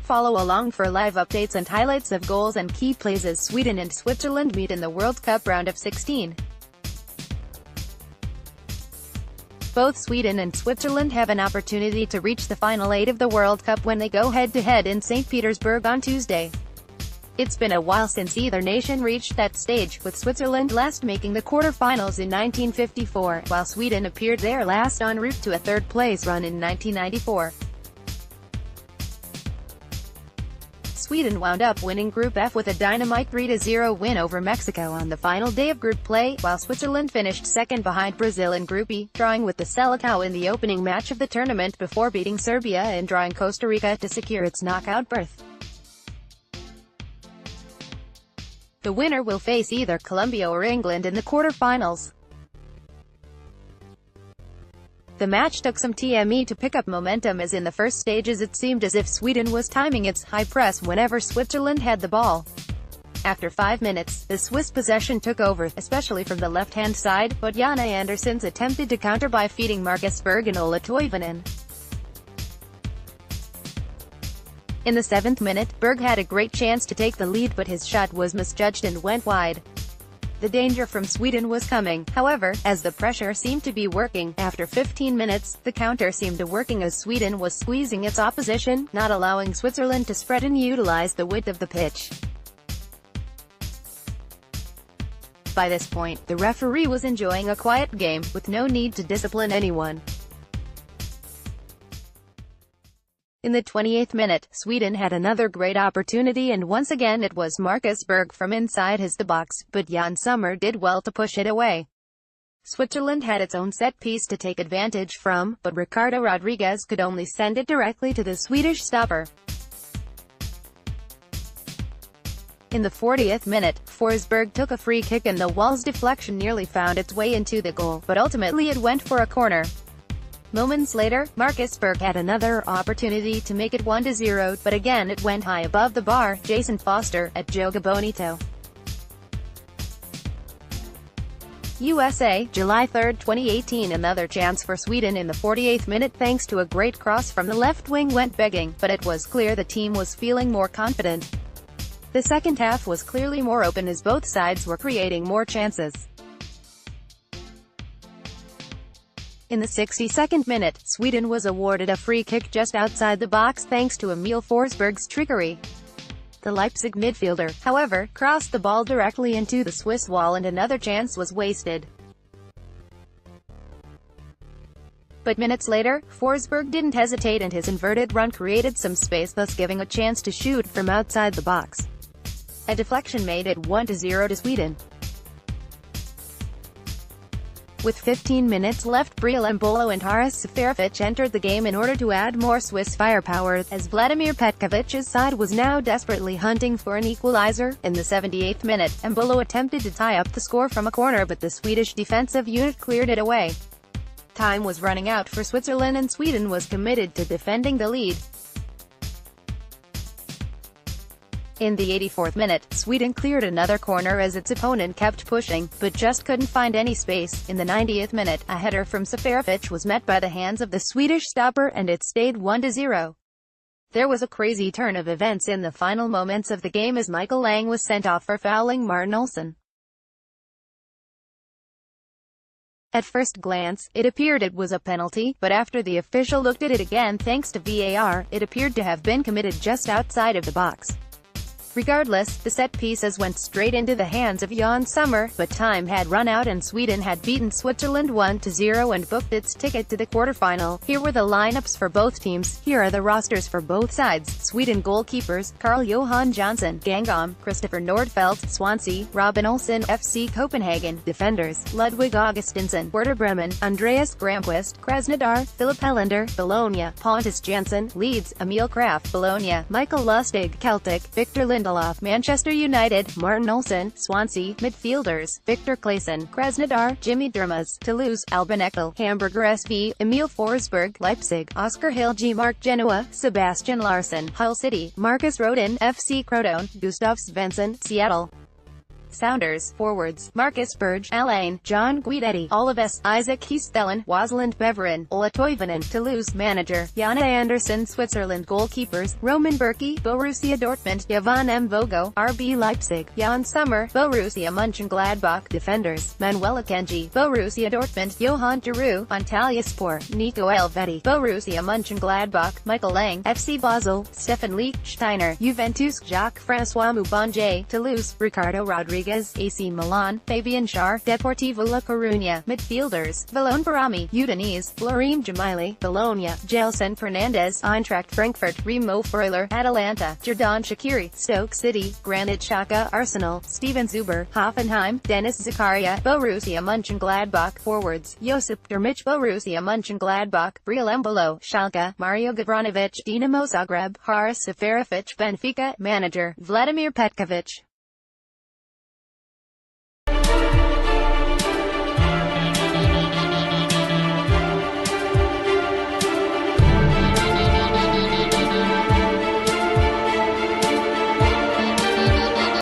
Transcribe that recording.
Follow along for live updates and highlights of goals and key plays as Sweden and Switzerland meet in the World Cup round of 16. Both Sweden and Switzerland have an opportunity to reach the final 8 of the World Cup when they go head-to-head in Saint Petersburg on Tuesday. It's been a while since either nation reached that stage, with Switzerland last making the quarterfinals in 1954, while Sweden appeared there last en route to a third-place run in 1994. Sweden wound up winning Group F with a dynamite 3-0 win over Mexico on the final day of group play, while Switzerland finished second behind Brazil in Group E, drawing with the Selecao in the opening match of the tournament before beating Serbia and drawing Costa Rica to secure its knockout berth. The winner will face either Colombia or England in the quarterfinals. The match took some time to pick up momentum, as in the first stages it seemed as if Sweden was timing its high press whenever Switzerland had the ball. After 5 minutes, the Swiss possession took over, especially from the left-hand side, but Janne Anderssons attempted to counter by feeding Forsberg and Ola Toivonen. In the 7th minute, Berg had a great chance to take the lead, but his shot was misjudged and went wide. The danger from Sweden was coming, however, as the pressure seemed to be working. After 15 minutes, the counter seemed to working as Sweden was squeezing its opposition, not allowing Switzerland to spread and utilize the width of the pitch. By this point, the referee was enjoying a quiet game, with no need to discipline anyone. In the 28th minute, Sweden had another great opportunity, and once again it was Forsberg from inside the box, but Jan Sommer did well to push it away. Switzerland had its own set piece to take advantage from, but Ricardo Rodriguez could only send it directly to the Swedish stopper. In the 40th minute, Forsberg took a free kick and the wall's deflection nearly found its way into the goal, but ultimately it went for a corner. Moments later, Forsberg had another opportunity to make it 1-0, but again it went high above the bar. Jason Foster, at Joga Bonito. USA, July 3, 2018. Another chance for Sweden in the 48th minute thanks to a great cross from the left wing went begging, but it was clear the team was feeling more confident. The second half was clearly more open as both sides were creating more chances. In the 62nd minute, Sweden was awarded a free kick just outside the box thanks to Emil Forsberg's trickery. The Leipzig midfielder, however, crossed the ball directly into the Swiss wall and another chance was wasted. But minutes later, Forsberg didn't hesitate and his inverted run created some space, thus giving a chance to shoot from outside the box. A deflection made it 1-0 to Sweden. With 15 minutes left, Breel Embolo and Haris Seferovic entered the game in order to add more Swiss firepower, as Vladimir Petkovic's side was now desperately hunting for an equalizer. In the 78th minute, Embolo attempted to tie up the score from a corner, but the Swedish defensive unit cleared it away. Time was running out for Switzerland and Sweden was committed to defending the lead. In the 84th minute, Sweden cleared another corner as its opponent kept pushing, but just couldn't find any space. In the 90th minute, a header from Seferovic was met by the hands of the Swedish stopper and it stayed 1-0. There was a crazy turn of events in the final moments of the game as Michael Lang was sent off for fouling Martin Olsson. At first glance, it appeared it was a penalty, but after the official looked at it again thanks to VAR, it appeared to have been committed just outside of the box. Regardless, the set pieces went straight into the hands of Jan Sommer, but time had run out and Sweden had beaten Switzerland 1-0 and booked its ticket to the quarterfinal. Here were the lineups for both teams. Here are the rosters for both sides. Sweden goalkeepers: Carl-Johan Johnson, Gangam, Christopher Nordfeldt, Swansea, Robin Olsen, FC Copenhagen. Defenders: Ludwig Augustinsson, Werder Bremen, Andreas Gramquist, Krasnodar, Philip Helander, Bologna, Pontus Jansson, Leeds, Emil Kraft, Bologna, Michael Lustig, Celtic, Victor Lindelof, Manchester United, Martin Olsen, Swansea. Midfielders: Victor Claesson, Krasnodar, Jimmy Durmaz, Toulouse, Albin Ekdal, Hamburger SV, Emil Forsberg, Leipzig, Oscar Hilge, Mark Genoa, Sebastian Larsson, Hull City, Marcus Rodin, FC Crotone, Gustav Svensson, Seattle. Sounders, forwards, Marcus Berge, Alain, John Guidetti, Olives, Isaac Kiestelen, Wasland Beveren, Ola Toivonen, Toulouse manager, Jana Andersson, Switzerland goalkeepers, Roman Berkey, Borussia Dortmund, Jovan M. Vogo, RB Leipzig, Jan Sommer, Borussia Mönchengladbach, defenders, Manuel Akanji, Borussia Dortmund, Johan Giroud, Antalyaspor, Nico Elvedi, Borussia Mönchengladbach, Michael Lang, FC Basel, Stefan Lichtsteiner, Juventus, Jacques-François Mubanje, Toulouse, Ricardo Rodriguez, AC Milan, Fabian Schär, Deportivo La Coruña, midfielders, Valone Barami, Udinese, Larim Jamili, Bologna, Gelson Fernandez, Eintracht Frankfurt, Remo Freuler, Atalanta, Jordan Shaqiri, Stoke City, Granit Xhaka, Arsenal, Steven Zuber, Hoffenheim, Dennis Zakaria, Borussia Mönchengladbach, forwards, Josip Dermich, Borussia Mönchengladbach, Briel Embolo, Schalke, Mario Gavranovic, Dinamo Zagreb, Haris Seferovic, Benfica, manager, Vladimir Petkovic.